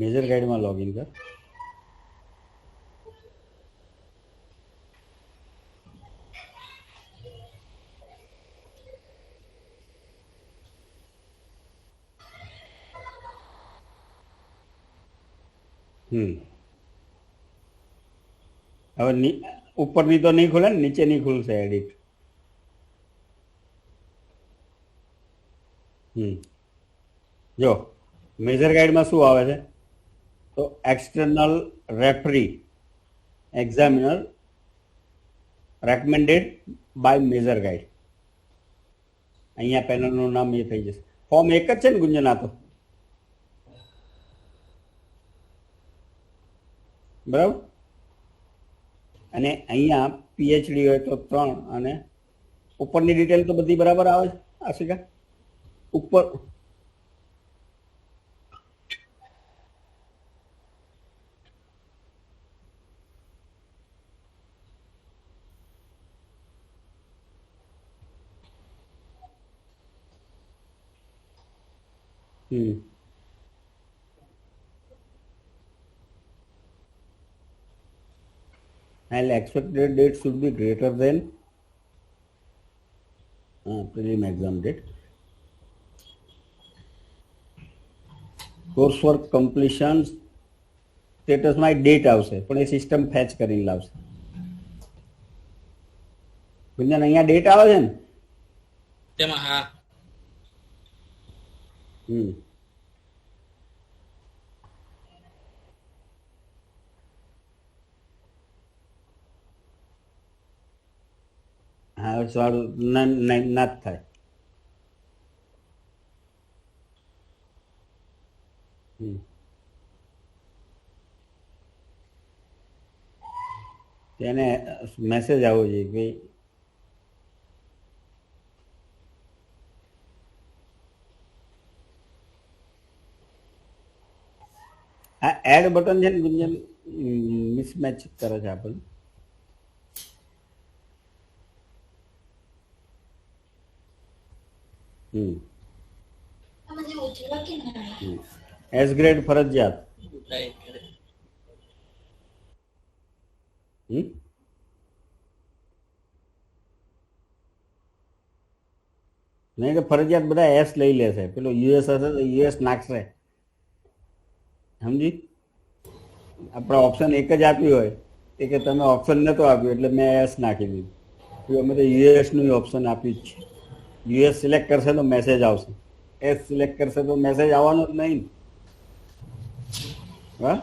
Major ગાઈડમાં login કર. હવે ઉપરની તો નહીં ખુલે ને, નીચેની ખુલશે એડિટ. જો મેજર ગાઈડમાં શું આવે છે, તો external referee examiner recommended by major guide. અહીંયા પેનલનું નામ એ થઈ જશે. ફોર્મ એક જ છે ને ગુંજન? આ તો બરાબર. અને અહીંયા પીએચડી હોય તો 3, અને ઉપરની ડિટેલ તો બધી બરાબર આવે છે આશિકા? ઉપર and expected date should be greater than prelim exam date. Coursework completion સ્ટેટસમાં ડેટ આવશે, પણ એ સિસ્ટમ ફેચ કરીને લાવશે. ગુંજન અહીંયા ડેટ આવે છે ને તેમાં? હા. હા, સારું ના જ થાય. તેને મેસેજ આવવો જોઈએ કે આ એડ બટન છે ને ગુંજન, મિસમેચ કરે છે આપણને. એસ ગ્રેડ ફરજિયાત. નહીં તો ફરજિયાત બધા એસ લઈ લેશે. પેલો યુએસ હશે તો યુએસ નાખશે, સમજી? આપણે ઓપ્શન એક જ આપ્યું હોય એ કે તમે ઓપ્શન નહોતો આપ્યું એટલે મેં એસ નાખી દીધું. અમે તો યુએસનું ઓપ્શન આપ્યું જ છે. યુએસ સિલેક્ટ કરશે તો મેસેજ આવશે, એસ સિલેક્ટ કરશે તો મેસેજ આવવાનો જ નહીં. હા,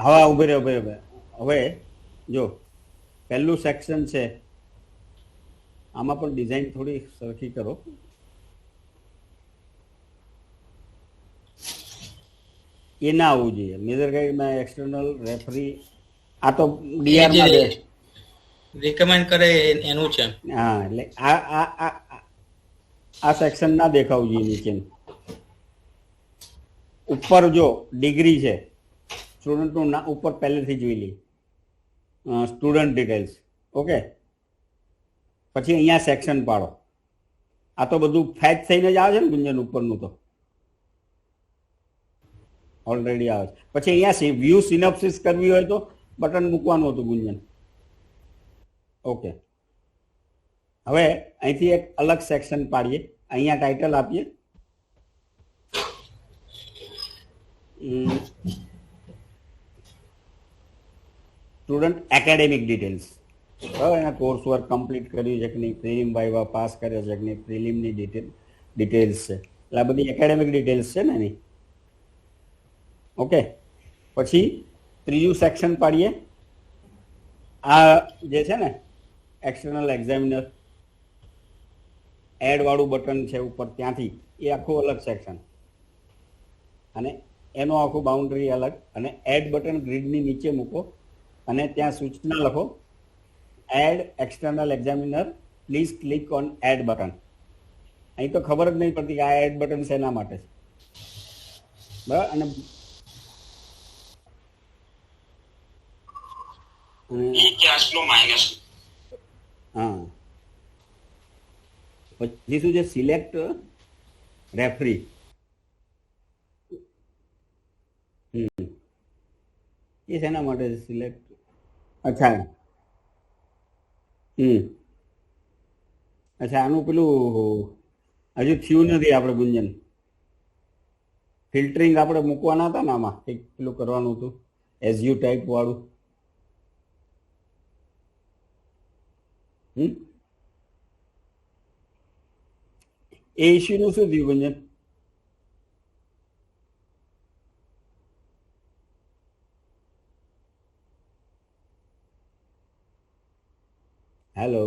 હવે ઉભે રહે. હવે જો પહેલું સેક્શન છે, આમાં પણ ડિઝાઇન થોડી સરખી કરો. એ ના આવવું જોઈએ મેજર ગાઈડમાં. એક્સટર્નલ રેફરી આ તો ડીઆરમાં રિકમેન્ડ કરે એનું છે. હા, એટલે આ સેક્શન ના દેખાવું જોઈએ નીચેનું. ઉપર જો ડિગ્રી છે, સ્ટુડન્ટનું ના ઉપર પહેલેથી જોઈ લઈએ, સ્ટુડન્ટ ડિટેલ્સ. ઓકે, પછી અહીંયા સેક્શન પાડો. આ તો બધું ફેચ થઈને જ આવે છે ને ગુંજન, ઉપરનું તો ઓલરેડી આવે છે. પછી અહીંયા વ્યૂ સિનોપ્સિસ કરવી હોય તો બટન મૂકવાનું હતું ગુંજન. ઓકે, હવે અહીંથી એક અલગ સેક્શન પાડીએ. અહીંયા ટાઇટલ આપીએ સ્ટુડન્ટ એકેડેમિક ડિટેલ્સ. બરાબર, એના કોર્સ વર્ક કમ્પ્લીટ કર્યું છે કે નહીં, પ્રિલિમ વાઇવા પાસ કર્યો છે કે નહીં, પ્રિલિમની ડિટેલ્સ છે. એટલે આ બધી એકેડેમિક ડિટેલ્સ છે ને એની. ઓકે, પછી ત્રીજું સેક્શન પાડીએ. આ જે છે ને એક્સટર્નલ એક્ઝામિનર એડ વાળું બટન છે ઉપર, ત્યાંથી એ આખું અલગ સેક્શન, અને એનો આખું બાઉન્ડ્રી અલગ. અને એડ બટન ગ્રીડની નીચે મૂકો અને ત્યાં સૂચના લખો, add external examiner please click on add button. અહીં તો ખબર જ નહીં પડતી કે આ એડ બટન શેના માટે છે. બરાબર, અને હા, પછી શું છે? Select referee. એ શેના માટે સિલેક્ટ? અચ્છા. અચ્છા, આનું પેલું હજુ થયું નથી આપણે ગુંજન. ફિલ્ટરિંગ આપણે મૂકવાના હતા ને આમાં, કંઈક પેલું કરવાનું હતું એસયુ ટાઈપ વાળું. એ ઇસ્યુનું શું થયું ગુંજન? હેલો.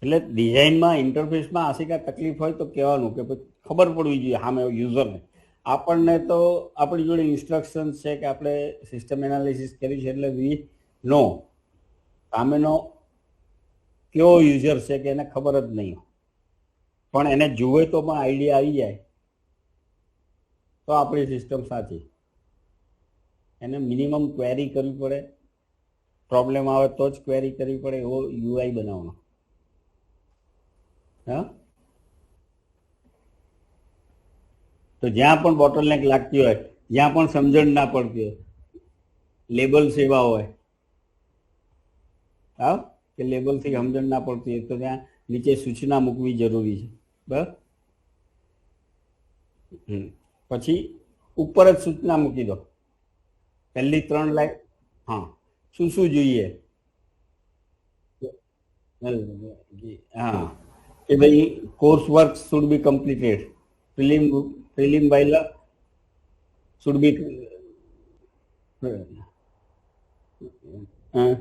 એટલે ડિઝાઇનમાં ઇન્ટરફેસમાં આશી કાંઈ તકલીફ હોય તો કહેવાનું, કે પછી ખબર પડવી જોઈએ સામે યુઝરને. આપણને તો આપણી જોડે ઇન્સ્ટ્રક્શન્સ છે કે આપણે સિસ્ટમ એનાલિસિસ કર્યું છે, એટલે વી નો સામેનો કેવો યુઝર છે કે એને ખબર જ નહીં, પણ એને જુએ તો પણ આઈડિયા આવી જાય તો આપણી સિસ્ટમ સાચી. એને મિનિમમ ક્વેરી કરવી પડે, પ્રોબ્લેમ આવે તો જ ક્વેરી કરવી પડે, એવો યુઆઈ બનાવવાનો. હા, તો જ્યાં પણ બોટલનેક લાગતી હોય, જ્યાં પણ સમજણ ના પડતી હોય, લેબલ્સ એવા હોય, હા, કે લેબલથી સમજણ ના પડતી હોય તો ત્યાં નીચે સૂચના મૂકવી જરૂરી છે. બરાબર. પછી ઉપર જ સૂચના મૂકી દો, પહેલી 3 લાઈન. હા, શું શું જોઈએ? હા, કે ભાઈ course work should be completed, prelim વાઇલા શુડ બી. હા.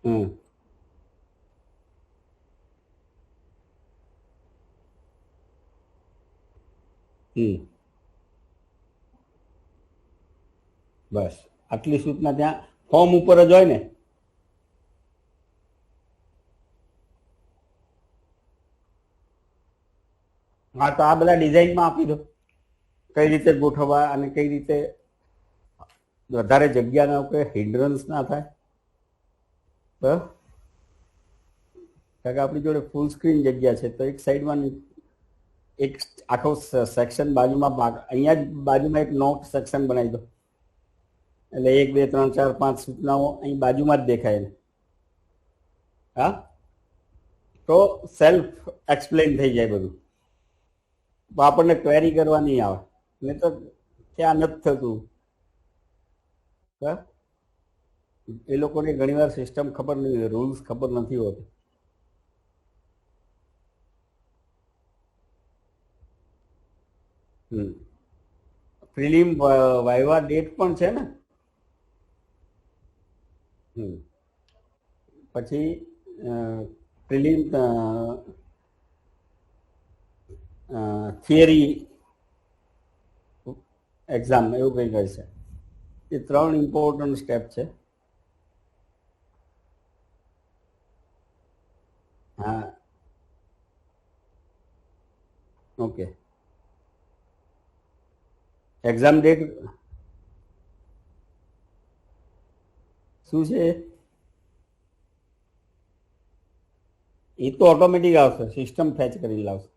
હમ. બસ આટલી સૂચના ત્યાં ફોર્મ ઉપર જ હોય ને. હા, તો આ બધા ડિઝાઇનમાં આપી દો, કઈ રીતે ગોઠવવા અને કઈ રીતે વધારે જગ્યાના કોઈ હિન્ડ્રન્સ ના થાય. બરાબર. કારણ કે આપણી જોડે ફૂલ સ્ક્રીન જગ્યા છે, તો એક સાઈડમાં એક આખો સેક્શન બાજુમાં, અહીંયા જ બાજુમાં એક નોટ સેક્શન બનાવી દો, એટલે 1 2 3 4 5 સૂચનાઓ અહીં બાજુમાં જ દેખાય. હા, તો સેલ્ફ એક્સપ્લેન થઈ જાય બધું, તો આપણને ક્વેરી કરવા નહીં આવે. નહીં તો ત્યાં નથી થતું. એ લોકોને ઘણીવાર સિસ્ટમ ખબર નહીં હોય, રૂલ્સ ખબર નથી હોતી. પ્રિલિમ વાઇવા ડેટ પણ છે ને. પછી પ્રિલિમ થિયરી એક્ઝામ એવું કંઈ કહે છે. એ 3 ઇમ્પોર્ટન્ટ સ્ટેપ છે. હા, ઓકે. એક્ઝામ ડેટ શું છે? એ તો ઓટોમેટિક આવશે, સિસ્ટમ ફેચ કરી લાવશે.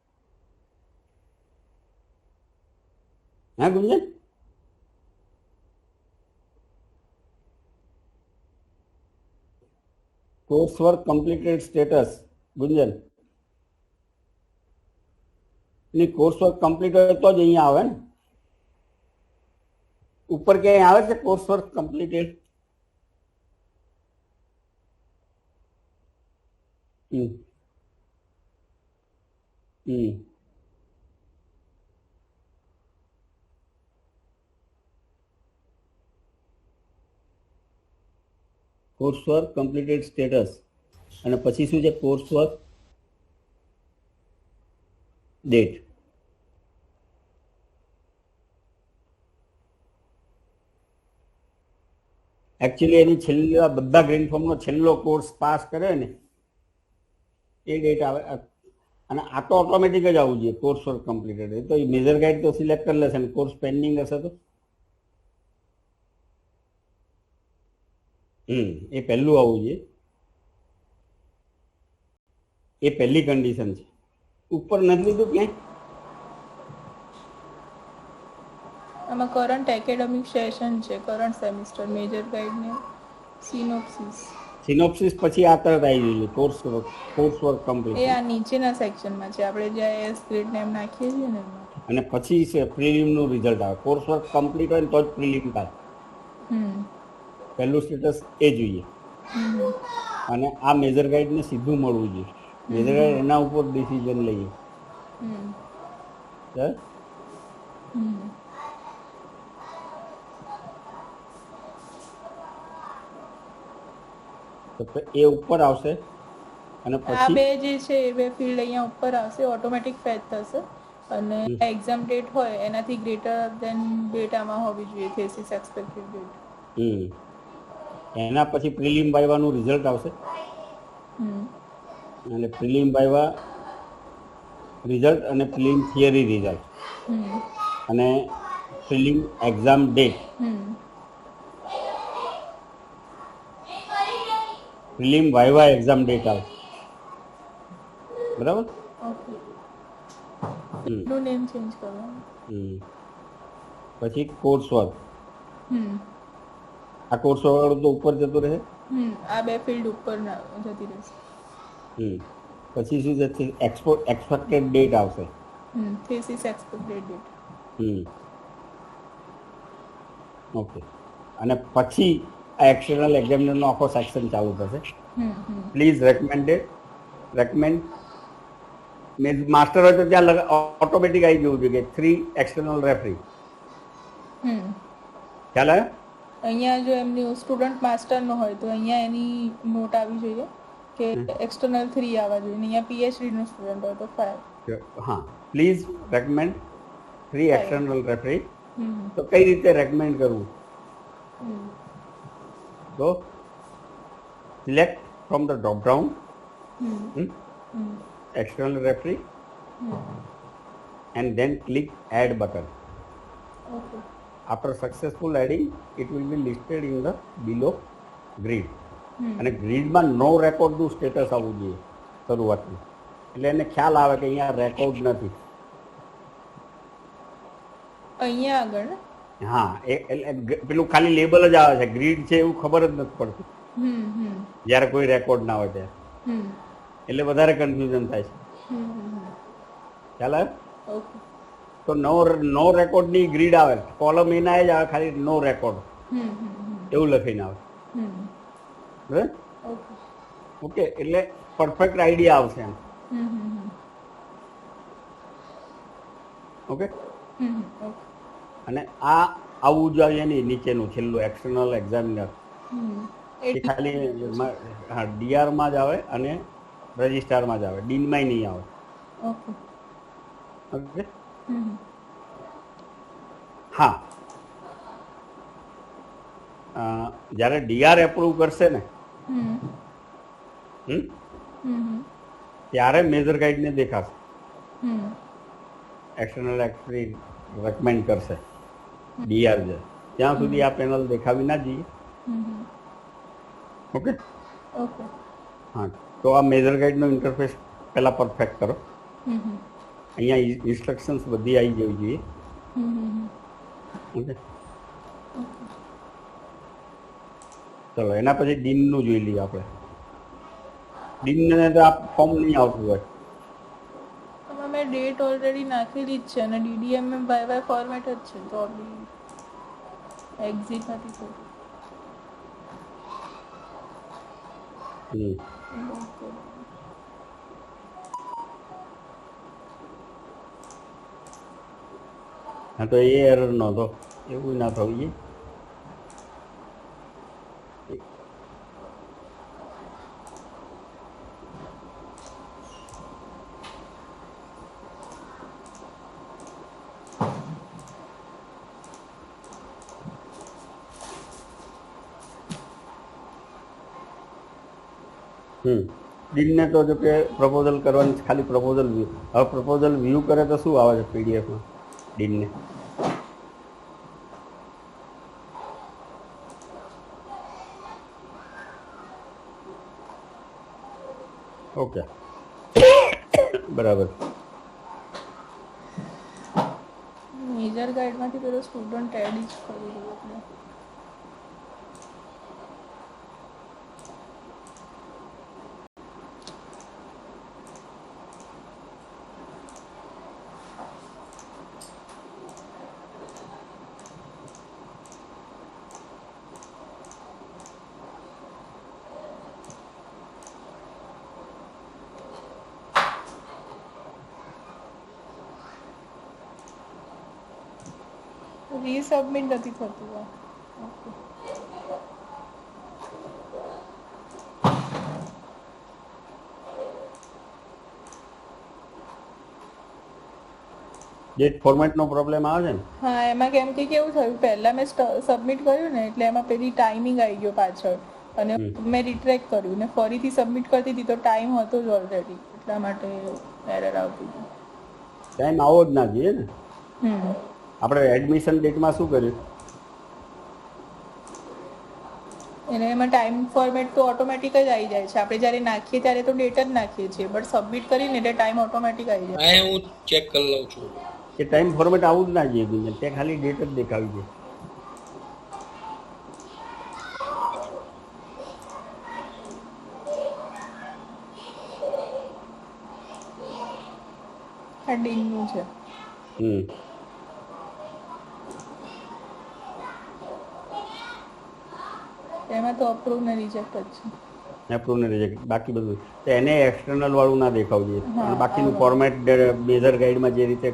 હા ગુંજન, કોર્સ વર્ક કમ્પ્લીટેડ સ્ટેટસ. ગુંજન, એની કોર્સ વર્ક કમ્પ્લીટ હોય તો જ અહીંયા આવે ને. ઉપર ક્યાંય આવે છે course work completed? Course work completed status, અને પછી શું છે? Course work date. એકચ્યુઅલી એની છેલ્લા બધા ગ્રીન ફોર્મનો છેલ્લો કોર્સ પાસ કરે ને એ ડેટ આવે, અને આ તો ઓટોમેટિક જ આવવું જોઈએ કોર્સ વર્ક કમ્પ્લીટેડ. એ તો મેજર ગાઈડ તો સિલેક્ટ કરી લેશે ને કોર્સ પેન્ડિંગ હશે તો એ પહેલું આવવું જોઈએ. એ પહેલી કન્ડિશન છે. ઉપર નથી લીધું ક્યાંય? આમાં કરંટ એકેડેમિક સેશન છે, કરંટ સેમિસ્ટર, મેજર ગાઈડ ને સિનોપ્સિસ. સિનોપ્સિસ પછી આ તરત આવી જોઈએ કોર્સ વર્ક કમ્પ્લીટ, એ આ નીચેના સેક્શનમાં છે, આપણે જ્યાં એસ ગ્રેડ ને એમ નાખીએ છીએ ને એમાં. અને પછી છે પ્રિલિમનું રિઝલ્ટ આવે. કોર્સ વર્ક કમ્પ્લીટ હોય ને તો જ પ્રિલિમ થાય. પહેલું સ્ટેટસ એ જોઈએ. અને આ મેજર ગાઈડને સીધું મળવું જોઈએ. મેજર ગાઈડ એના ઉપર ડિસિઝન લઈએ. બરાબર? તો એ ઉપર આવશે અને આ પછી બે જે છે એ બે ફિલ્ડ અહીંયા ઉપર આવશે, ઓટોમેટિક ફેચ થશે. અને એક્ઝામ ડેટ હોય એનાથી ગ્રેટર દેન ડેટ આમાં હોવી જોઈએ, થેસિસ એક્સપેક્ટેડ ડેટ. એના પછી પ્રિલિમ વાઇવાનું રિઝલ્ટ આવશે. અને પ્રિલિમ વાઇવા રિઝલ્ટ અને પ્રિલિમ થિયરી રિઝલ્ટ અને prelim exam date. Prelim viva exam date આવે. બરાબર? ઓકે, નું નેમ ચેન્જ કરવાનું. પછી કોર્સ વર્ક. હમ આ કોર્સ વર્ક તો ઉપર જતો રહે. આ બે ફિલ્ડ ઉપર જતી રહેશે. પછી શું છે? એક્સપેક્ટેડ ડેટ આવશે. થેસિસ એક્સપેક્ટેડ ડેટ. ઓકે. અને પછી આ એક્સટર્નલ એક્ઝામિનરનો આખો સેક્શન ચાલુ થશે. પ્લીઝ રેકમેન્ડ માસ્ટર હોય તો ત્યાં ઓટોમેટિક આવી જવું જોઈએ કે 3 એક્સટર્નલ રેફરી. ખ્યાલ આવ્યો? અહીંયા જો એમની સ્ટુડન્ટ માસ્ટરનો હોય તો અહીંયા એની નોટ આવી જોઈએ કે એક્સટર્નલ 3 આવવા જોઈએ. અહીંયા પીએચડી નો સ્ટુડન્ટ હોય તો 5. હા, પ્લીઝ રેકમેન્ડ 3 એક્સટર્નલ રેફરી. તો કઈ રીતે રેકમેન્ડ કરવું? તો select from the drop down external referee and then click add button. Okay. After successful adding, it will be listed in the below grid. અને ગ્રીડમાં નો રેકોર્ડનું સ્ટેટસ આવવું જોઈએ શરૂઆતમાં, એટલે એને ખ્યાલ આવે કે અહીંયા રેકોર્ડ નથી. અહીંયા આગળ હા, એટલે પેલું ખાલી લેબલ જ આવે છે, ગ્રીડ છે એવું ખબર જ નથી પડતી જ્યારે કોઈ રેકોર્ડ ના હોય ત્યારે. એટલે વધારે કન્ફ્યુઝન થાય છે. ખ્યાલ આવે? ઓકે. તો નો રેકોર્ડની ગ્રીડ આવે, કોલમ એના જ આવે, ખાલી નો રેકોર્ડ એવું લખીને આવે. બરાબર? ઓકે, એટલે પરફેક્ટ આઈડિયા આવશે એમ. ઓકે. અને આ આવું જોઈએ નહીં, નીચેનું છેલ્લું એક્સટર્નલ એક્ઝામિનર એ ખાલી હા ડીઆરમાં જ આવે અને રજિસ્ટ્રારમાં જ આવે, ડીનમાં નહીં આવે. ઓકે. હા, જ્યારે ડીઆર એપ્રુવ કરશે ને ત્યારે મેજર ગાઈડને દેખાશે. એક્સટર્નલ એક્સપરી રેકમેન્ડ કરશે ડીઆર છે ત્યાં સુધી આ પેનલ દેખાવી ના જઈએ. ઓકે. હા, તો આ મેજર ગાઈડનો ઇન્ટરફેસ પહેલાં પરફેક્ટ કરો. અહીંયા ઇન્સ્ટ્રક્શન્સ બધી આવી જવી જોઈએ. ઓકે, ચલો એના પછી ડીનનું જોઈ લઈએ આપણે. ડીનને તો આ ફોર્મ નહીં આવતું હોય. મેં ડેટ ઓલરેડી નાખેલી જ છે અને ડીડીએમએમ વાય ફોર્મેટ જ છે, તો એક્ઝિટ નથી થતું. હા, તો એ એરર નહોતો, એવું ના થવું જોઈએ. ડીનને તો જો કે પ્રપોઝલ કરવાની છે, ખાલી પ્રપોઝલ વ્યૂ. હવે પ્રપોઝલ વ્યૂ કરે તો શું આવે છે પીડીએફમાં ડીનને? ઓકે, બરાબર. મેજર ગાઈડમાંથી પેલો સ્ટુડન્ટ એડ જ કરી દઉં એટલે રીસબમિટ નથી થતું આ. ઓકે. ડેટ ફોર્મેટનો પ્રોબ્લેમ આવે છે ને? હા, એમાં કેમ કે કેવું થયું, પહેલા મેં સબમિટ કર્યું ને એટલે એમાં પેલી ટાઈમિંગ આવી ગયો પાછળ અને મેં રિટ્રેક કર્યું ને ફરીથી સબમિટ કરતી હતી તો ટાઈમ હતો જ ઓલરેડી, એટલા માટે એરર આવતી હતી. ટાઈમ આવો જ ના જોઈએ ને. હમ આપણે એડમિશન ડેટમાં શું કર્યું? અને એમાં ટાઈમ ફોર્મેટ તો ઓટોમેટિક જ આવી જાય છે, આપણે જ્યારે નાખીએ ત્યારે તો ડેટ જ નાખીએ છીએ, બટ સબમિટ કરીને એટલે ટાઈમ ઓટોમેટિક આવી જાય. હા હું ચેક કરી લઉં છું. એ ટાઈમ ફોર્મેટ આવું જ ના જોઈએ ગુંજન, તે ખાલી ડેટ જ દેખાવી દે. આ ડીનનું છે. એમાં તો અપ્રૂવ ને રિજેક્ટ જ છે. એપ્રુવ ને રિજેક્ટ, બાકી બધું તો એને એક્સટર્નલ વાળું ના દેખાવું જોઈએ. હા, અને બાકીનું હા. ફોર્મેટ મેજર ગાઈડમાં જે રીતે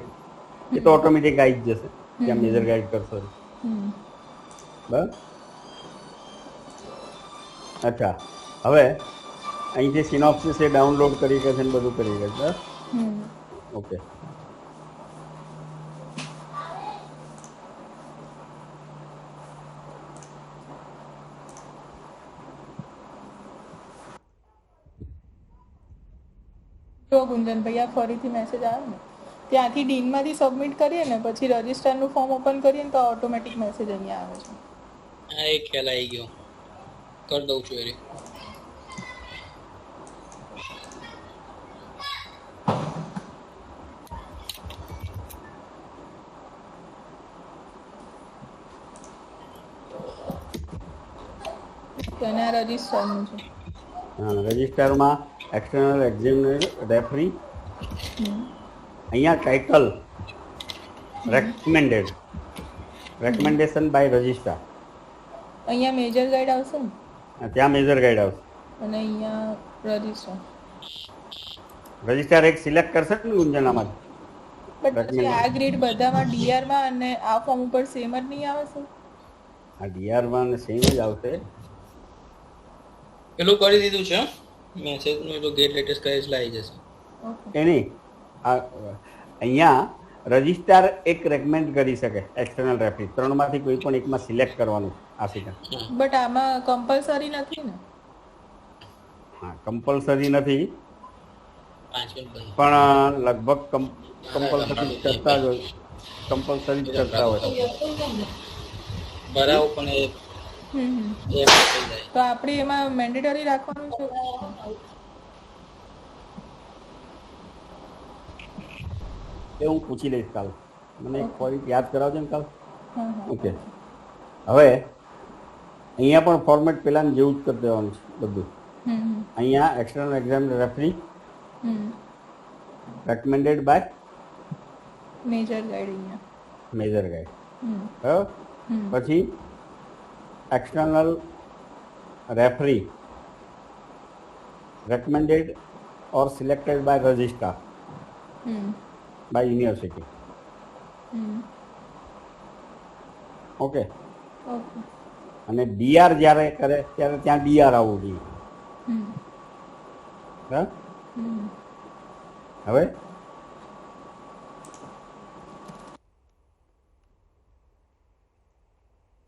એ તો ઓટોમેટિક આવી જ જશે ત્યાં મેજર ગાઈડ કરશો. હમ બરાબર. અચ્છા, હવે અહીંથી સિનોપ્સિસ એ ડાઉનલોડ કરી કે છે ને બધું કરી કે છે. હમ ઓકે. જો ગુંજનભાઈ, આ ફરીથી મેસેજ આવે ને ત્યાંથી ડીનમાંથી સબમિટ કરીએ ને પછી રજિસ્ટરનું ફોર્મ ઓપન કરીએ ને તો ઓટોમેટિક મેસેજ અહીંયા આવે છે. હા એ ખ્યાલ આવી ગયો, કરી દઉં છું એ. અને આ રજિસ્ટરનું છે. રજિસ્ટરમાં એક્સટર્નલ એક્ઝામિનર રેફરી, હમ અહીંયા ટાઇટલ રેકમેન્ડેશન બાય રજિસ્ટ્રાર, અહીંયા મેજર ગાઈડ આવશે ને ત્યાં મેજર ગાઈડ આવશે. અને અહીંયા રજિસ્ટર. રજિસ્ટ્રાર એક સિલેક્ટ કરશે ને ગુંજનામાં. બટ પછી આ ગ્રેડ બધામાં ડીઆરમાં અને આ ફોર્મ ઉપર સેમ જ નહીં આવે છે. આ ડીઆરમાં સેમ જ આવશે. પેલું કરી દીધું છે મેસેજ નું, તો ગેટ લેટેસ્ટ કરે એટલે આવી જશે. ઓકે. એની અહીંયા રજિસ્ટ્રાર એક રેકમેન્ડ કરી શકે એક્સટર્નલ રેફરી, ત્રણમાંથી કોઈ પણ એકમાં સિલેક્ટ કરવાનું આશિકા. બટ આમાં કમ્પલસરી નથી ને? હા, કમ્પલસરી નથી 5 મિનિટ બંધ. પણ લગભગ કમ્પલસરી કરતા જ હોય, કમ્પલસરી જ કરતા હોય. ભરાવો પણ એ હમ થઈ જાય. તો આપણે એમાં મેન્ડેટરી રાખવાનું છે. એ હું પૂછી લઈશ કાલ, મને એક ફરી યાદ કરાવજો ને કાલ. હા હા ઓકે. હવે અહીંયા પણ ફોર્મેટ પેલાને જેવું જ કરી દેવાનું છે બધું. હમ અહીંયા external exam referee hmm recommended by major guide અહીંયા. Major guide. હમ બરાબર. હમ પછી external referee recommended or selected by registrar hmm by university. Hmm okay. Okay. અને ડીઆર જ્યારે કરે ત્યારે ત્યાં ડીઆર આવવું જોઈએ. હમ બરાબર. હમ હવે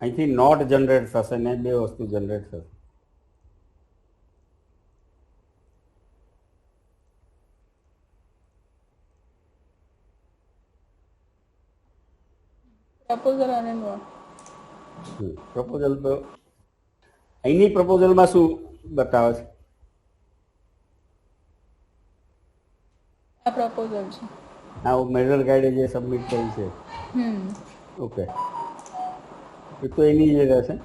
અહીંથી નોટ જનરેટ થશે ને બે વસ્તુ જનરેટ થશે. પ્રપોઝલ અને નોટ. પ્રપોઝલ તો અહીંની પ્રપોઝલમાં શું બતાવે છે? આ પ્રપોઝલ છે. આ મેજર ગાઈડે જે સબમિટ કરી છે. ઓકે, એ તો એની જે રહેશે.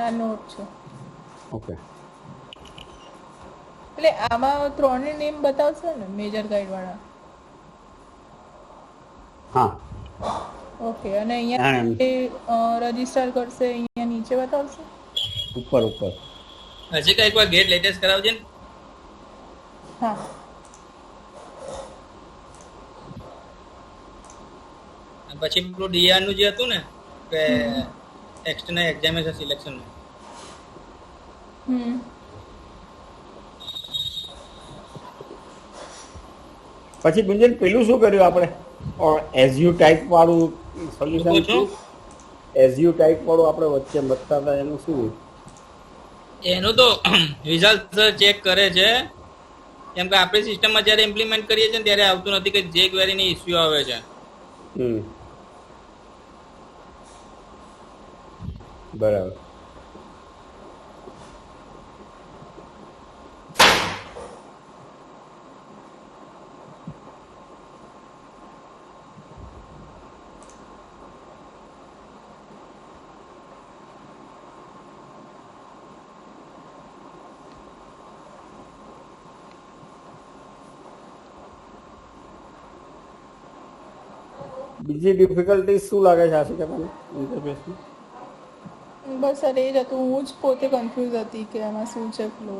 આ નોટ છે. ઓકે, એટલે આમાં ત્રણે નેમ બતાવશે ને મેજર ગાઈડ વાળા? હા. ઓકે, અને અહીંયા રજીસ્ટર કરશે અહીંયા નીચે બતાવશે? ઉપર ઉપર. હજી કઈ એકવાર ગેટ લેટેસ્ટ કરાવજે ને. હા. પછી પેલું ડીઆર નું જે હતું ને કે એક્સટર્નલ એક્ઝામિનેશન સિલેક્શન નું. પછી ગુંજન પેલું શું કર્યું આપણે? એઝયુ ટાઈપ વાળું સોલ્યુશન, એઝયુ ટાઈપ વાળું આપણે વચ્ચે બતાતા હતા, એનું શું? એનું તો રિઝલ્ટ ચેક કરે છે, કેમ કે આપણી સિસ્ટમમાં જ્યારે ઇમ્પ્લિમેન્ટ કરીએ છીએ ત્યારે આવતું નથી કે જે ક્વેરીની ઇસ્યુ આવે છે. બરાબર. બીજી ડિફિકલ્ટી શું લાગે છે આશિકા તમને ઇન્ટરફેસમાં? બસ સર એ જ હતું, હું જ પોતે કન્ફ્યુઝ હતી કે આમાં શું છે ફ્લો.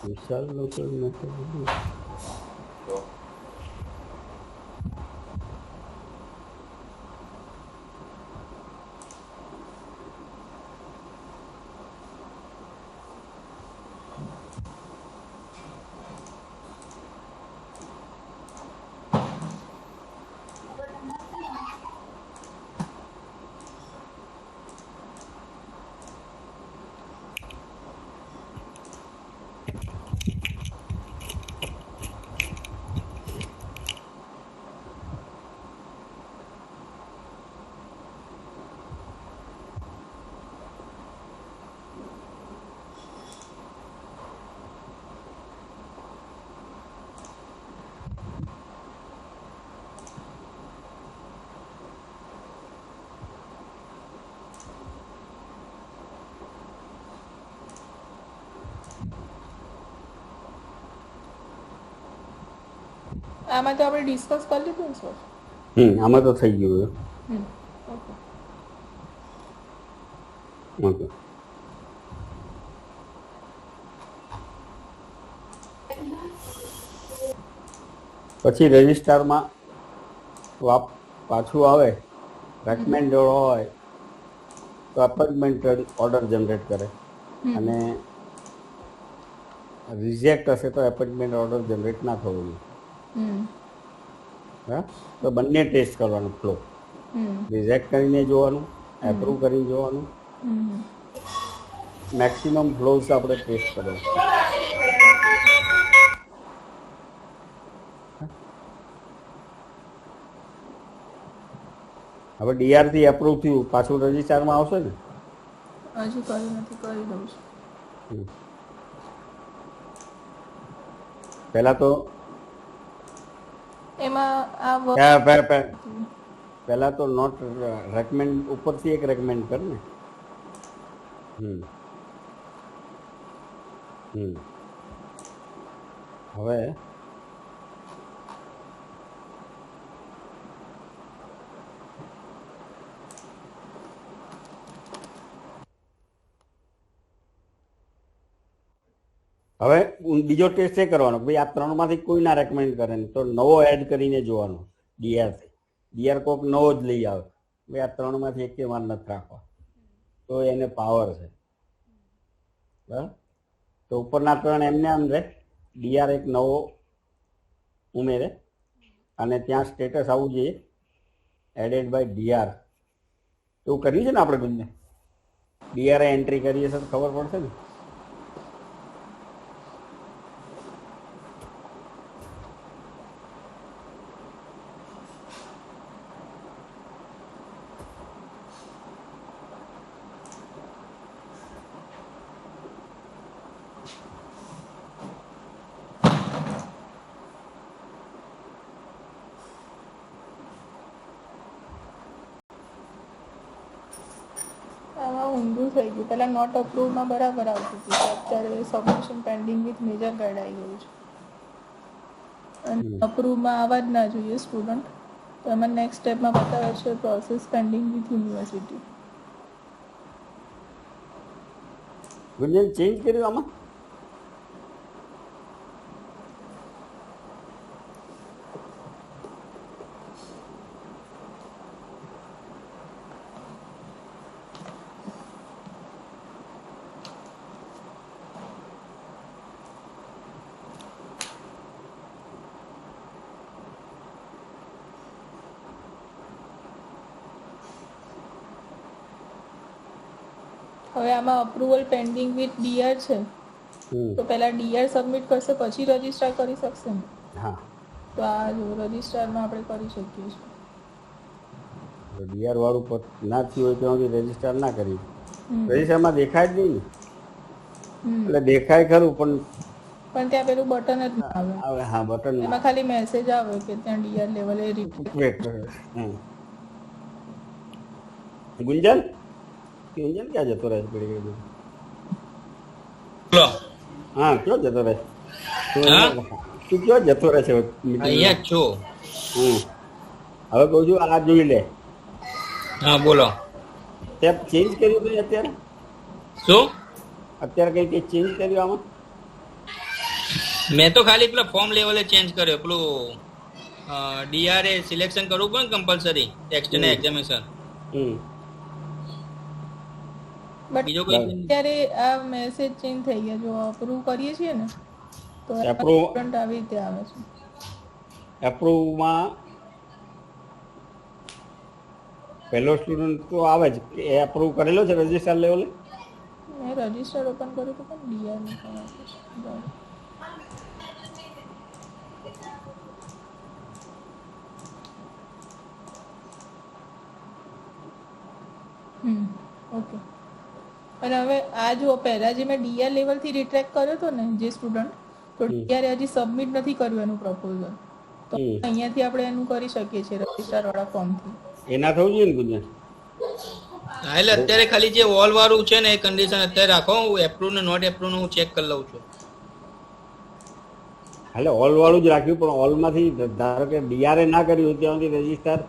વિશાલ લોકલ મેથડ. આમાં તો આપણે ડિસ્કસ કરી લીધું ને સર? આમાં તો થઈ ગયું. ઓકે. ઓકે. પછી રજિસ્ટરમાં પાછું આવે, રેકમેન્ડ હોય તો અપોઇન્ટમેન્ટ ઓર્ડર જનરેટ કરે, અને રિજેક્ટ હશે તો એપોઇન્ટમેન્ટ ઓર્ડર જનરેટ ના થવો જોઈએ. હા, તો બંને ટેસ્ટ કરવાનું, ફ્લો રિજેક્ટ કરીને જોવાનું, એપ્રુવ કરીને જોવાનું, મેક્સિમમ ફ્લોઝ આપણે ટેસ્ટ કરવાનું. હવે ડીઆરથી એપ્રુવ થયું, પાછું રજિસ્ટરમાં આવશે ને? હજુ કર્યું નથી, કરી દઉં છું. પહેલા તો એમાં પહેલા તો નોટ રેકમેન્ડ ઉપરથી એક રેકમેન્ડ કર ને. હવે હવે બીજો ટેસ્ટ એ કરવાનો કે ભાઈ આ ત્રણમાંથી કોઈ ના રેકમેન્ડ કરે ને તો નવો એડ કરીને જોવાનો ડીઆરથી. ડીઆર કોક નવો જ લઈ આવે, ભાઈ આ ત્રણમાંથી એક વાર નથી રાખવા, તો એને પાવર છે. બરાબર, તો ઉપરના ત્રણ એમને આમ રહે, ડીઆર એક નવો ઉમેરે અને ત્યાં સ્ટેટસ આવવું જોઈએ એડેડ બાય ડીઆર. એવું કર્યું છે ને આપણે ગુંજને? ડીઆર એન્ટ્રી કરીએ તો ખબર પડશે ને. આમાં ઊંધું થઈ ગયું. પહેલા નોટ અપ્રૂવમાં બરાબર આવતું હતું, અત્યારે submission pending with major guide આવી ગયું છે. અને અપ્રૂવમાં આવવા જ ના જોઈએ સ્ટુડન્ટ. તો એમાં નેક્સ્ટ સ્ટેપમાં બતાવે છે process pending with university. Gunjan change કર્યું આમાં? હવે આમાં અપ્રુવલ પેન્ડિંગ વિથ ડીઆર છે, તો પહેલા ડીઆર સબમિટ કરશે પછી રજિસ્ટર કરી શકશે ને? હા, તો આ જો રજિસ્ટરમાં આપણે કરી શકીએ છીએ. ડીઆર વાળું ના થયું હોય ત્યાં સુધી રજિસ્ટર ના કરી. રજિસ્ટરમાં દેખાય જ નહીં ને, એટલે દેખાય ખરું પણ ત્યાં પેલું બટન જ ના આવે. આવે. હા, બટન એમાં ખાલી મેસેજ આવે કે ત્યાં ડીઆર લેવલે ગુંજન ગુંજન ક્યાં જતો રહે પડી ગયો? બોલો. હા, ક્યાં જતો રહે હા? તું ક્યાં જતો રહે છે અહીંયા જ છું. હવે કહું છું આ જોઈ લે. હા બોલો. તે ચેન્જ કર્યું કઈ અત્યારે? શું? અત્યારે કઈ ચેન્જ કર્યું આમાં? મેં તો ખાલી પેલા ફોર્મ લેવલે ચેન્જ કર્યો. પેલું ડીઆરએ સિલેક્શન કરવું પણ કમ્પલસરી એક્સટર્નલ એક્ઝામિનેશન. બીજો કોઈ અત્યારે આ મેસેજ ચેન્જ થઈ ગયા. જો અપ્રૂવ કરીએ છીએ ને તો સ્ટુડન્ટ આવી રીતે આવે છે. એપ્રુવમાં પહેલો સ્ટુડન્ટ તો આવે જ. એ એપ્રુવ કરેલો છે રજિસ્ટર લેવલે? મેં રજિસ્ટર ઓપન કર્યું તો પણ ડીઆર નહીં ખબર. ઓકે. અને હવે આ જો પહેલા જે મેં ડીઆર લેવલથી રિટ્રેક કર્યો હતો ને જે સ્ટુડન્ટ, તો ડીઆર હજી સબમિટ નથી કર્યું એનું પ્રપોઝલ. તો અહીંયાથી આપણે એનું કરી શકીએ છીએ રજિસ્ટર વાળા ફોર્મથી. એના થવું જોઈએ ને ગુંજન? હા, એટલે અત્યારે ખાલી જે ઓલ વાળું છે ને એ કન્ડિશન અત્યારે રાખો. હું એપ્રુવ ને નોટ એપ્રુવ નું હું ચેક કરી લઉં છું. એટલે ઓલ વાળું જ રાખ્યું, પણ ઓલમાંથી ધારો કે ડીઆરએ ના કર્યું હોય ત્યાં સુધી રજિસ્ટર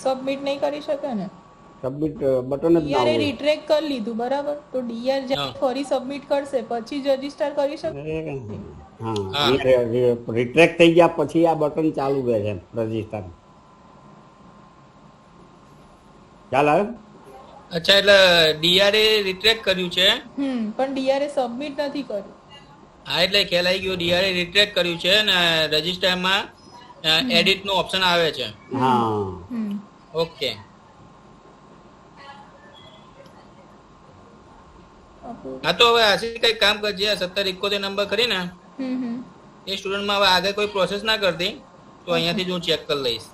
સબમિટ નહીં કરી શકે ને? સબમિટ બટન જ ના ડીઆર હોય. રિટ્રેક કરી લીધું બરાબર, તો ડીઆર જ્યારે ફરી સબમિટ કરશે પછી જ રજિસ્ટર કરી શકે. હા, રિટ્રેક થઈ ગયા પછી આ બટન ચાલુ રહે છે રજિસ્ટર. ખ્યાલ આવે? અચ્છા, એટલે ડીઆરએ રિટ્રેક કર્યું છે. પણ ડીઆરએ સબમિટ નથી કર્યું. હા, એટલે ખ્યાલ આવી ગયો. ડીઆરએ રિટ્રેક કર્યું છે અને રજિસ્ટરમાં એડિટ નું ઓપ્શન આવે છે. હા, ઓકે. હા, તો હવે આશી કઈ કામ કરજે. 1771 નંબર કરી ને એ સ્ટુડન્ટમાં હવે આગળ કોઈ પ્રોસેસ ના કરતી તો અહીંયાથી જ હું ચેક કરી લઈશ.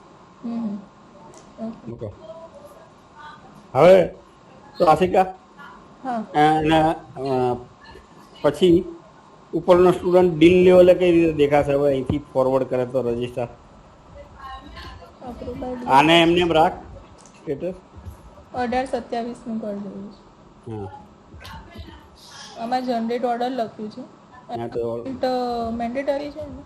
હવે તો આશિકા અને પછી ઉપરનો સ્ટુડન્ટ ડીલ લેવલે કઈ રીતે દેખાશે? હવે અહીંથી ફોરવર્ડ કરે તો રજિસ્ટર આને એમને એમ રાખ સ્ટેટસ 1827 નું કરી દેવું છે. હા, આમાં જનરેટ ઓર્ડર લખ્યું છે. હા તો મેન્ડેટરી છે ને?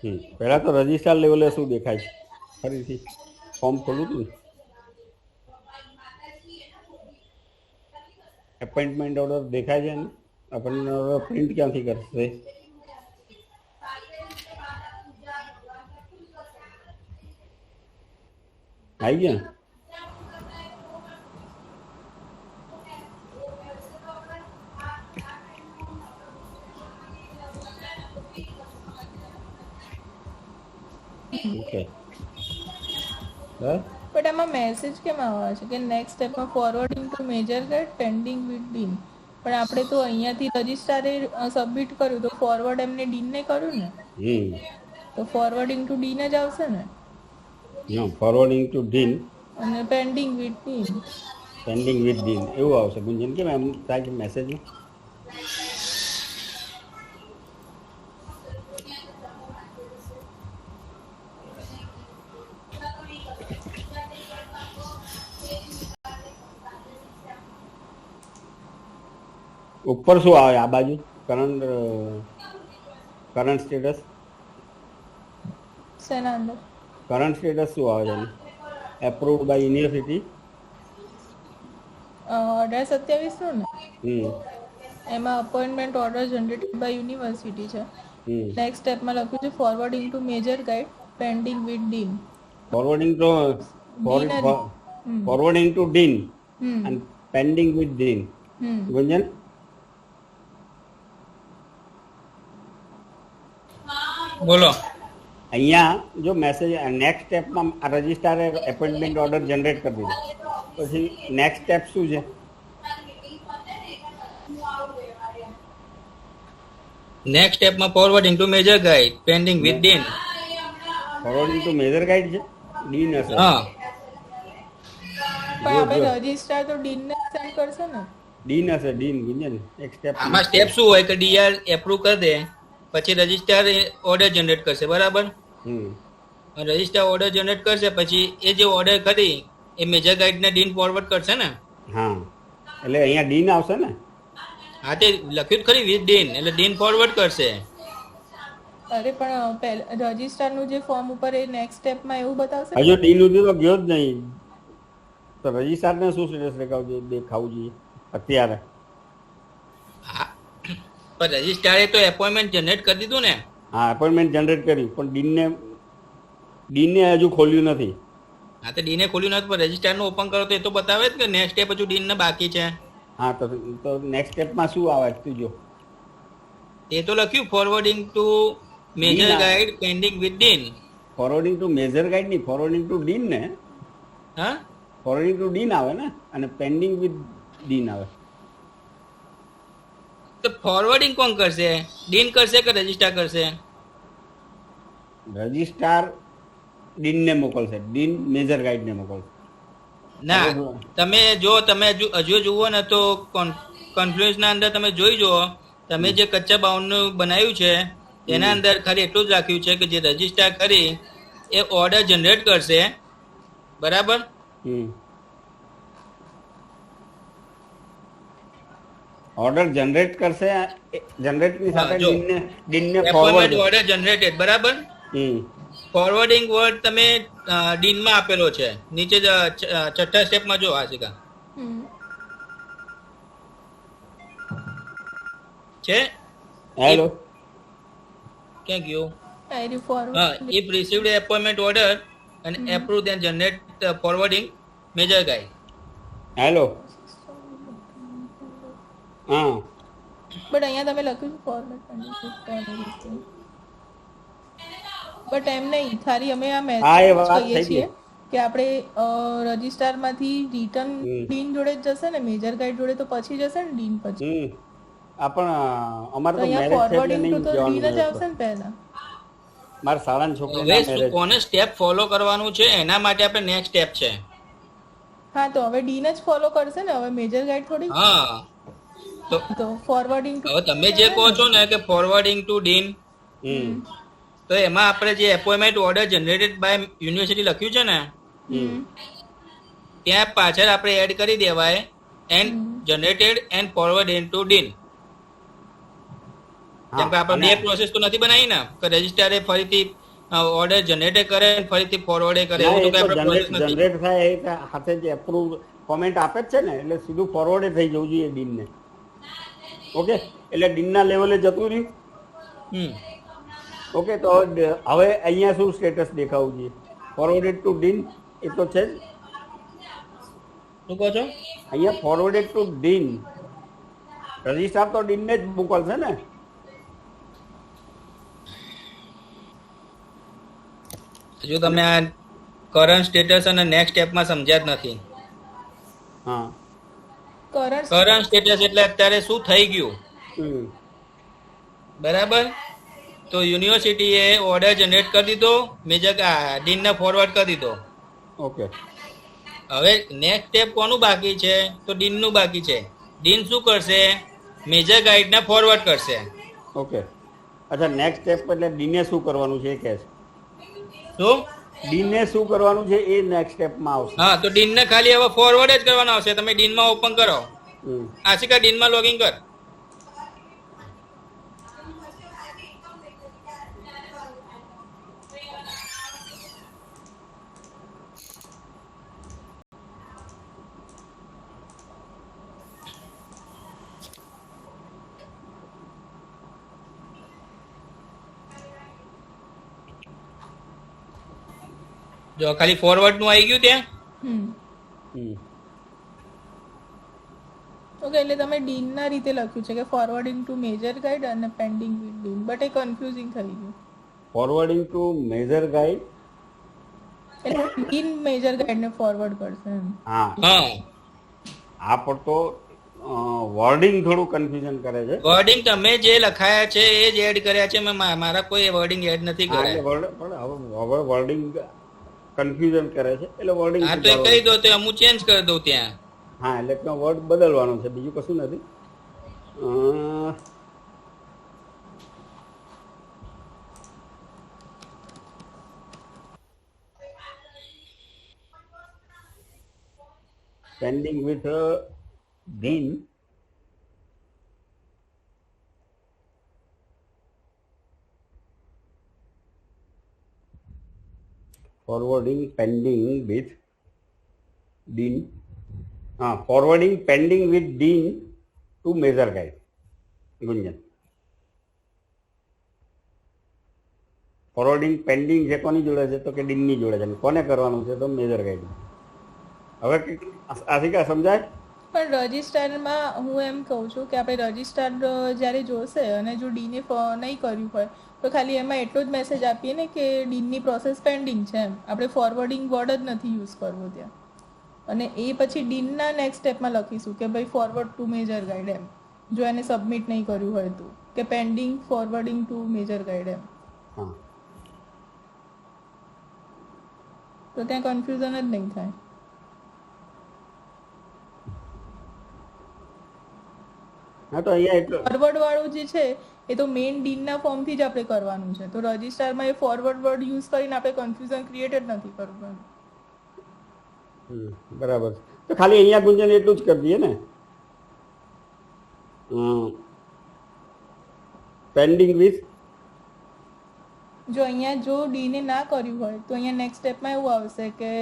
પહેલા તો રજિસ્ટ્રાર લેવલે શું દેખાય છે ફરીથી ફોર્મ ખોલું હતું એપોઇન્ટમેન્ટ ઓર્ડર દેખાય છે ને એપોઇન્ટમેન્ટ ઓર્ડર પ્રિન્ટ ક્યાંથી કરશે આવી ગયા ઓકે બટ આમાં મેસેજ કેમ આવે છે કે નેક્સ્ટ સ્ટેપમાં forwarding to major guide pending with dean પણ આપણે તો અહીંયાથી રજિસ્ટ્રારે સબમિટ કર્યું તો ફોરવર્ડ એમને ડીનને કર્યું ને તો ફોરવર્ડિંગ ટુ ડીન જ આવશે ને ફોરવર્ડિંગ ટુ ડીન અને pending with dean pending with dean એવું આવશે ગુંજન કેમ એમ થાય છે મેસેજમાં ઉપર શું આવે આ બાજુ કરંટ સ્ટેટસ શેના અંદર કરંટ સ્ટેટસ શું આવે છે એપ્રુવડ બાય યુનિવર્સિટી 1827 નું ને હમ એમાં appointment order generated by university છે નેક્સ્ટ સ્ટેપમાં લખ્યું છે forwarding to major guide pending with dean forwarding to forwarding to dean અને પેન્ડિંગ વિથ ડીન ગુંજન બોલો અહીંયા જો મેસેજ નેક્સ્ટ સ્ટેપમાં રજિસ્ટ્રારે એપોઇન્ટમેન્ટ ઓર્ડર જનરેટ કરી દીધો પછી નેક્સ્ટ સ્ટેપ શું છે નેક્સ્ટ સ્ટેપમાં forwarding to major guide pending with dean forwarding to major guide છે ડીન હશે હા પણ આપણે રજિસ્ટ્રાર તો ડીનને સેન્ડ કરશે ને ડીન હશે ડીન ગુંજન એક સ્ટેપ આમાં સ્ટેપ શું હોય કે ડીઆર એપ્રુવ કરી દે પછી રજિસ્ટ્રાર ઓર્ડર જનરેટ કરશે બરાબર રજિસ્ટ્રાર ઓર્ડર જનરેટ કરશે પછી એ જે ઓર્ડર કરી એ મેજર ગાઈડને ડીન ફોરવર્ડ કરશે ને હા એટલે અહીંયા ડીન આવશે ને હા તે લખ્યું જ ખરી વિથ ડીન એટલે ડીન ફોરવર્ડ કરશે અરે પણ રજિસ્ટ્રારનું જે ફોર્મ ઉપર એ નેક્સ્ટ સ્ટેપમાં એવું બતાવશે હજુ ડીન સુધી તો ગયો જ નહીં તો રજિસ્ટ્રારને શું સ્ટેટસ દેખાવું જોઈએ અત્યારે હા પણ રજિસ્ટ્રારે તો એપોઇન્ટમેન્ટ જનરેટ કરી દીધું ને હા એપોઇન્ટમેન્ટ જનરેટ કર્યું પણ ડીનને હજુ ખોલ્યું નથી હા તો ડીને ખોલ્યું નથી પણ રજિસ્ટ્રારનું ઓપન કરો તો એ તો બતાવે જ કે નેક્સ્ટ સ્ટેપ હજુ ડીનને બાકી છે હા તો નેક્સ્ટ સ્ટેપમાં શું આવે તું જો એ તો લખ્યું forwarding to major guide pending with dean forwarding to major guide નહીં ફોરવર્ડિંગ ટુ ડીન ને હા ફોરવર્ડિંગ ટુ ડીન આવે ને અને પેન્ડિંગ વિથ ડીન આવે તો ફોરવર્ડિંગ કોણ કરશે ડીન કરશે કે રજિસ્ટ્રાર કરશે રજિસ્ટ્રાર ડીનને મોકલશે ડીન મેજર ગાઈડને મોકલશે ના તમે હજુ જુઓ ને તો કોન્ફ્લુઅન્સના અંદર તમે જોઈ જુઓ તમે જે કચ્ચા બાઉન્ડનું બનાવ્યું છે એના અંદર ખાલી એટલું જ રાખ્યું છે કે જે રજિસ્ટ્રાર કરી એ ઓર્ડર જનરેટ કરશે બરાબર ઓર્ડર જનરેટ કરશે જનરેટની સાથે ડીનને એપોઇન્ટમેન્ટ ફોરવર્ડ ઓર્ડર જનરેટેડ બરાબર ફોરવર્ડિંગ વર્ડ તમે ડીનમાં આપેલો છે નીચે છઠ્ઠા સ્ટેપમાં જો આશિકા છે હેલો ક્યાં ગયો આઈ ફોરવર્ડ હા ઇફ રિસીવ્ડ એપોઇન્ટમેન્ટ ઓર્ડર અને approve then generate forwarding major guide hello હા બટ અહીંયા તમે લખ્યું છે ફોર્મેટ બટ એમ નહીં ખાલી અમે આ હા, એ મેસેજ વાત કહીએ થઈ છીએ કે આપણે રજિસ્ટ્રારમાંથી રિટર્ન ડીન જોડે જ જશે ને મેજર ગાઈડ જોડે તો પછી જશે ને ડીન પછી આ પણ અમારે તો તો અહીંયા મેરેજ છે એટલે ફોરવર્ડિંગ નહીં તો ડીન જ જવાનું આવશે ને પહેલા મારા શાળાના હવે છોકરાના મેરેજ કોને સ્ટેપ ફોલો કરવાનું છે એના માટે આપણે નેક્સ્ટ સ્ટેપ છે હા તો હવે ડીન જ ફોલો કરશે ને હવે મેજર ગાઈડ થોડી હા તો ફોરવર્ડિંગ હવે તમે જે કહો છો ને કે ફોરવર્ડિંગ ટુ ડીન તો એમાં આપણે જે appointment order generated by university લખ્યું છે ને ત્યાં પાછળ આપણે એડ કરી દેવાય and generated and forward in to dean કેમ કે આપણે બે પ્રોસેસ તો નથી બનાવી ને કે રજિસ્ટરે ફરીથી ઓર્ડર જનરેટ કરે અને ફરીથી ફોરવર્ડ કરે એવું તો કઈ આપણે પ્રોસેસ નથી. જનરેટ થાય એ સાથે જે એપ્રુવ કોમેન્ટ આપે જ છે ને એટલે સીધું ફોરવર્ડ થઈ જવું જોઈએ ડીનને. ઓકે, એટલે ડીનના લેવલે જતું રહ્યું. ઓકે, તો હવે અહીંયા શું સ્ટેટસ દેખાવું જોઈએ? ફોરવર્ડેડ ટુ ડીન એ તો છે જ. શું કહો છો? અહીંયા ફોરવર્ડેડ ટુ ડીન રજિસ્ટ્રાર તો ડીનને જ મોકલશે ને. હજુ તમે આ કરંટ સ્ટેટસ અને નેક્સ્ટ સ્ટેપમાં સમજ્યા જ નથી. હા, કરંટ સ્ટેટસ એટલે અત્યારે શું થઈ ગયું, બરાબર? તો યુનિવર્સિટીએ ઓર્ડર જનરેટ કરી દીધો, મેજર ડીનને ફોરવર્ડ કરી દીધો. ઓકે, હવે નેક્સ્ટ સ્ટેપ કોનું બાકી છે? તો ડીનનું બાકી છે. ડીન શું કરશે? મેજર ગાઈડને ફોરવર્ડ કરશે. ઓકે, અચ્છા, નેક્સ્ટ સ્ટેપ એટલે ડીને શું કરવાનું છે એ કહે છે. શું? ડીને શું કરવાનું છે એ નેક્સ્ટ સ્ટેપમાં આવશે. હા, તો ડીનને ખાલી હવે ફોરવર્ડ જ કરવાનો આવશે. તમે ડીનમાં ઓપન કરો, આશિકા ડીનમાં લોગિન કર. જો ખાલી ફોરવર્ડ નું આવી ગયું ત્યાં. ઓકે, એટલે તમે ડીન ના રીતે લખ્યું છે કે ફોરવર્ડિંગ ટુ મેજર ગાઈડ અને પેન્ડિંગ વિથ ડીન, બટ એ કન્ફ્યુઝિંગ થઈ ગયું. ફોરવર્ડિંગ ટુ મેજર ગાઈડ એટલે ડીન મેજર ગાઈડ ને ફોરવર્ડ કરશે એમ. હા, હા, આ પર તો વર્ડિંગ થોડું કન્ફ્યુઝન કરે છે. વર્ડિંગ તમે જે લખાયા છે એ જ એડ કર્યા છે. મેં મારા કોઈ વર્ડિંગ એડ નથી હા, કર્યા. એટલે પણ હવે વર્ડિંગ કન્ફ્યુઝન કરે છે એટલે વર્ડિંગ. હા, તો એ કહી દો તો હું ચેન્જ કરી દઉં ત્યાં. હા, એટલે વર્ડ બદલવાનો છે, બીજું કશું નથી. Pending with dean forwarding pending with dean. હા, forwarding pending with dean to major guide. Gunjan, forwarding pending છે કોની જોડે છે? તો કે ડીનની જોડે છે. કોને કરવાનું છે? તો મેજર ગાઈડ. હવે આશિકા સમજાય? પણ રજિસ્ટરમાં હું એમ કહું છું કે આપણે રજિસ્ટર જ્યારે જોશે અને જો ડીને નહીં કર્યું હોય તો ખાલી એમાં એટલો જ મેસેજ આપીએ ને કે ડીનની પ્રોસેસ પેન્ડિંગ છે એમ. આપણે ફોરવર્ડિંગ વર્ડ જ નથી યુઝ કરવો ત્યાં. અને એ પછી ડીનના નેક્સ્ટ સ્ટેપમાં લખીશું કે ભાઈ ફોરવર્ડ ટુ મેજર ગાઈડ એમ, જો એને સબમિટ નહીં કર્યું હોય તો, કે pending forwarding to major guide એમ. હા, તો ત્યાં કન્ફ્યુઝન જ નહીં થાય. હા, તો અહીંયા એટલો ફોરવર્ડ વાળું જે છે એ તો મેઇન ડીનના ફોર્મથી જ આપણે કરવાનું છે. તો રજિસ્ટરમાં એ ફોરવર્ડ વર્ડ યુઝ કરીને આપણે કન્ફ્યુઝન ક્રિએટ જ નથી કરવું. બરાબર. તો ખાલી અહીંયા ગુંજન એટલું જ કરી દઈએ ને, પેન્ડિંગ વિથ. જો અહીંયા જો ડીને ના કર્યું હોય તો અહીંયા નેક્સ્ટ સ્ટેપમાં એવું આવશે કે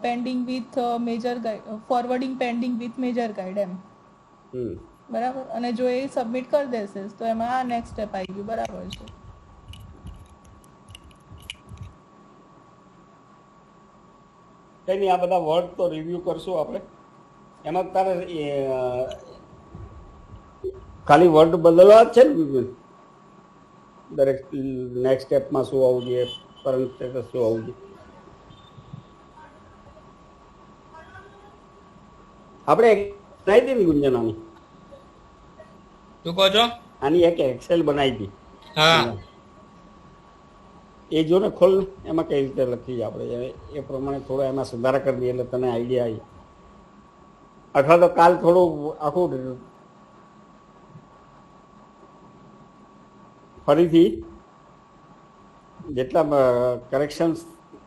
pending with major guide, forwarding pending with major guide એમ. બરાબર. અને જો એ સબમિટ કરી દેશે તો એમાં આ નેક્સ્ટ સ્ટેપ આવી ગયું. બરાબર છે. કઈ નહીં, આ બધા વર્ડ તો રિવ્યુ કરશું આપણે. એમાં તારે ખાલી વર્ડ બદલવા જ છે ને. દરેક નેક્સ્ટ સ્ટેપમાં શું આવવું જોઈએ, કરંટ સ્ટેટસ શું આવવું જોઈએ. આપણે બનાવી હતી ને ગુંજન આની? શું કહો છો? આની એક એક્સેલ બનાવી હતી. હા, એ જો ને, ખોલ. એમાં કઈ રીતે લખી આપણે એ પ્રમાણે થોડો એમાં સુધારા કરી દઈએ એટલે તને આઈડિયા આવી. અથવા તો કાલ થોડું આખું ફરીથી જેટલા કરેક્શન્સ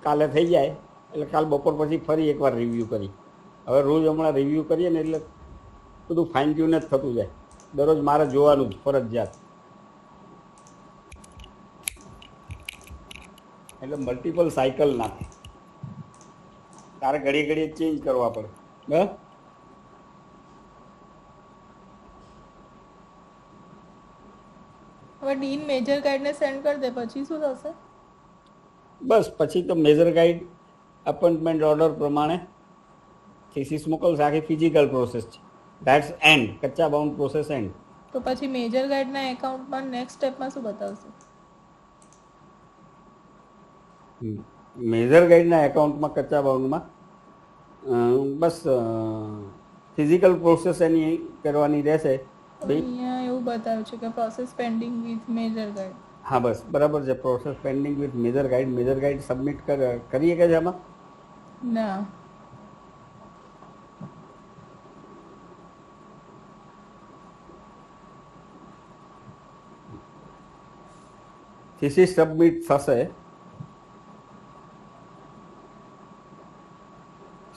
કાલે થઈ જાય એટલે કાલ બપોર પછી ફરી એકવાર રિવ્યૂ કરી. હવે રોજ હમણાં રિવ્યૂ કરીએ ને એટલે બધું ફાઇન ટ્યુન જ થતું જાય. દરરોજ મારે જોવાનું જ ફરજિયાત. એટલે મલ્ટિપલ સાયકલ ના થાય. તારે ઘડીએ ઘડીએ ચેન્જ કરવા પડે. બરાબર. હવે ડીન મેજર ગાઈડને સેન્ડ કરી દે પછી શું થશે? બસ પછી તો મેજર ગાઈડ અપોઇન્ટમેન્ટ ઓર્ડર પ્રમાણે થીસીસ મોકલશે. આખી ફિઝિકલ પ્રોસેસ છે. That's end. Kachcha bound process end. તો પછી મેજર ગાઈડના એકાઉન્ટમાં નેક્સ્ટ સ્ટેપમાં શું બતાવશે? મેજર ગાઈડના એકાઉન્ટમાં કચ્ચા બાઉન્ડમાં બસ ફિઝિકલ પ્રોસેસ એની કરવાની રહેશે. અહીંયા એવું બતાવ્યું છે કે process pending with major guide. હા બસ બરાબર છે. Process pending with major guide. Major guide submit કરીએ કે છે આમાં? ના. થીસીસ સબમિટ થશે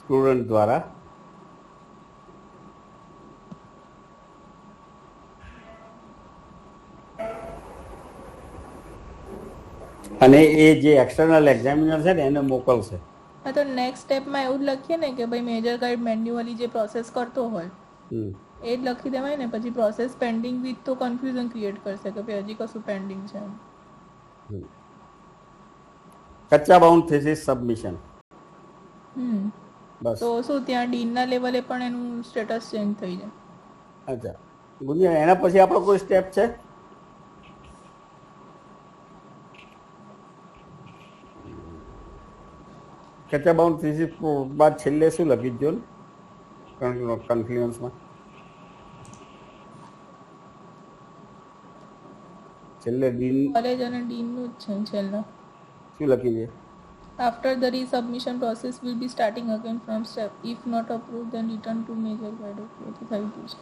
સ્ટુડન્ટ દ્વારા. અને એ જે એક્સટર્નલ એક્ઝામિનર છે ને એને મોકલશે. હા તો નેક્સ્ટ સ્ટેપમાં એવું જ લખીએ ને કે ભાઈ મેજર ગાઈડ મેન્યુઅલી જે પ્રોસેસ કરતો હોય એ જ લખી દેવાય ને. પછી પ્રોસેસ પેન્ડિંગ વિથ તો કન્ફ્યુઝન ક્રિએટ કરશે કે ભાઈ હજી કશું પેન્ડિંગ છે. કચ્ચા બાઉન્ડ થીસીસ સબમિશન. બસ. તો શું ત્યાં ડીનના લેવલે પણ એનું સ્ટેટસ ચેન્જ થઈ જાય? અચ્છા ગુંજન, એના પછી આપણો કોઈ સ્ટેપ છે? કચ્ચા બાઉન્ડ થીસીસ બાદ છેલ્લે શું લખી દો ને કન્ફ્લુઅન્સમાં? છેલ્લે ડીન કોલેજ અને ડીનનું જ છે છેલ્લા. શું લખી છે? After the resubmission process will be starting again from step. If not approved, then return to major guide. Okay, તો થઈ ગયું છે.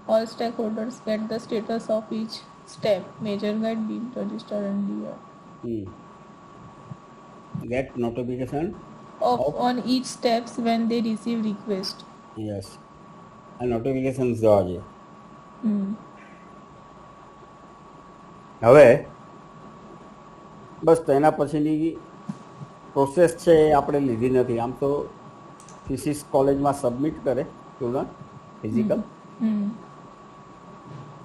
All stakeholders get the status of each step. Major guide, dean, register and DR. Get notification Of on each steps when they receive request. Yes. આ notification જવા છે. હવે બસ તો એના પછીની પ્રોસેસ છે એ આપણે લીધી નથી. આમ તો થીસીસ કોલેજમાં સબમિટ કરે સ્ટુડન્ટ ફિઝિકલ,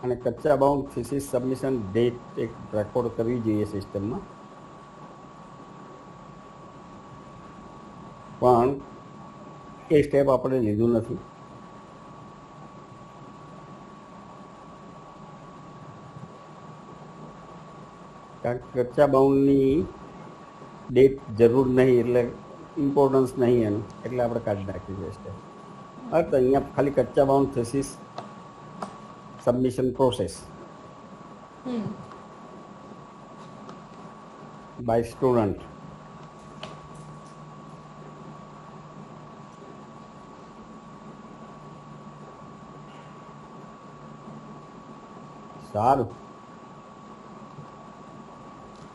અને કચ્ચા બાઉન્ડ થીસીસ સબમિશન ડેટ એક રેકોર્ડ કરવી જોઈએ સિસ્ટમમાં. પણ એ સ્ટેપ આપણે લીધું નથી. કારણ કે કચ્ચા બાઉન્ડની ડેટ જરૂર નહીં, એટલે ઇમ્પોર્ટન્સ નહીં એનું, એટલે આપણે કાઢી નાખી છે સ્ટેપ. હા તો અહીંયા ખાલી kachcha bound thesis submission process by student. સારું.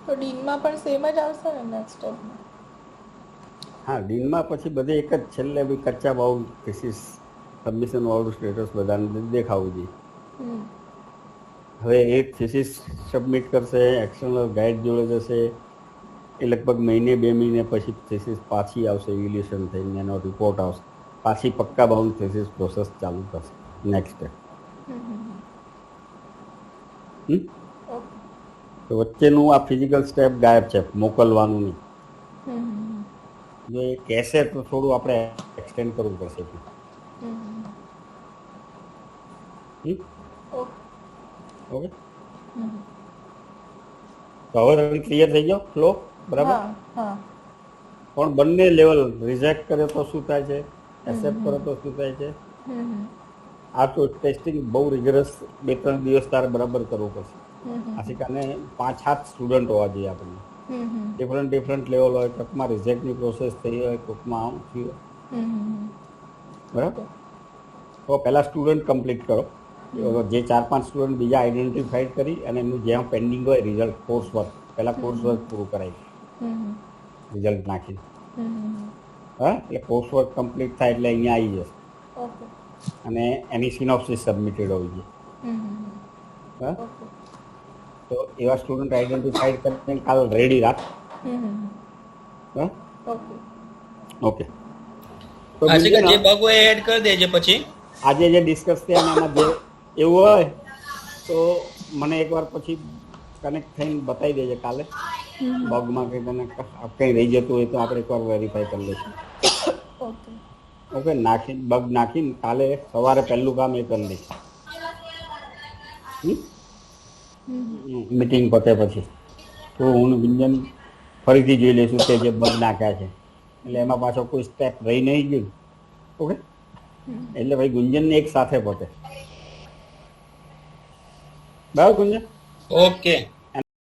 તો ડીનમાં પણ સેમ જ આવશે ને નેક્સ્ટ સ્ટેપમાં? હા ડીનમાં પછી બધે એક જ છેલ્લે બી કચ્ચા બાઉન્ડ થીસીસ સબમિશન વાળું સ્ટેટસ બધાને દેખાવું જોઈએ. હવે એ થીસીસ સબમિટ કરશે, એક્સટર્નલ ગાઈડ જોડે જશે, એ લગભગ મહિને 2 મહિને પછી થીસીસ પાછી આવશે, ઇવેલ્યુએશન થઈને એનો રિપોર્ટ આવશે, પાછી પક્કા બાઉન્ડ થીસીસ પ્રોસેસ ચાલુ કરશે નેક્સ્ટ સ્ટેપ. તો વચ્ચેનું આ ફિઝિકલ સ્ટેપ ગાયબ છે, મોકલવાનું નહીં. જો એ કહેશે તો થોડું આપણે એક્સટેન્ડ કરવું પડશે. ઓકે, તો હવે તમે ક્લિયર થઈ જાઓ ફ્લો બરાબર. પણ બંને લેવલ રિજેક્ટ કરે તો શું થાય છે, એક્સેપ્ટ કરે તો શું થાય છે. આ તો ટેસ્ટિંગ બહુ રિગરસ 2-3 દિવસ તારે બરાબર કરવું પડશે. આથી કારણે 5-7 સ્ટુડન્ટ હોવા જોઈએ આપણને. ડિફરન્ટ લેવલ હોય, કોઈકમાં રિજેક્ટની પ્રોસેસ થઈ હોય, કોઈકમાં આમ થયું હોય. બરાબર. તો પહેલાં સ્ટુડન્ટ કમ્પ્લીટ કરો. જે 4-5 સ્ટુડન્ટ બીજા આઈડેન્ટિફાઈડ કરી અને એમનું જ્યાં પેન્ડિંગ હોય રિઝલ્ટ, કોર્સ વર્ક પહેલાં કોર્સ વર્ક પૂરું કરાવી રિઝલ્ટ નાખી. હા, એટલે કોર્સ વર્ક કમ્પ્લીટ થાય એટલે અહીંયા આવી જશે અને એની સિનોપ્સિસ સબમિટેડ હોવી જોઈએ. હા ઓકે તો એવા સ્ટુડન્ટ આઈડેન્ટિફાઈડ કરીને કાલ રેડી રાખ. હા ઓકે ઓકે. તો આશિકા જે ગુંજન, બગ હોય એડ કરી દેજે પછી. આજે જે ડિસ્કસ થયા ને એમાં જે એવું હોય તો મને એકવાર પછી કનેક્ટ થઈને બતાવી દેજે કાલે. બગમાં કંઈ તને કંઈ રહી જતું હોય તો આપણે એકવાર વેરીફાઈ કરી લઈશું. ઓકે ઓકે, નાખીને બગ નાખીને કાલે સવારે પહેલું કામ એ કરી લઈશું. મીટિંગ પતે પછી તો હું ને ગુંજન ફરીથી જોઈ લઈશું કે જે બગ નાખ્યા છે એટલે એમાં પાછો કોઈ સ્ટેપ રહી નહીં ગયું. ઓકે, એટલે ભાઈ ગુંજનને એક સાથે પતે. બરાબર ગુંજન? ઓકે.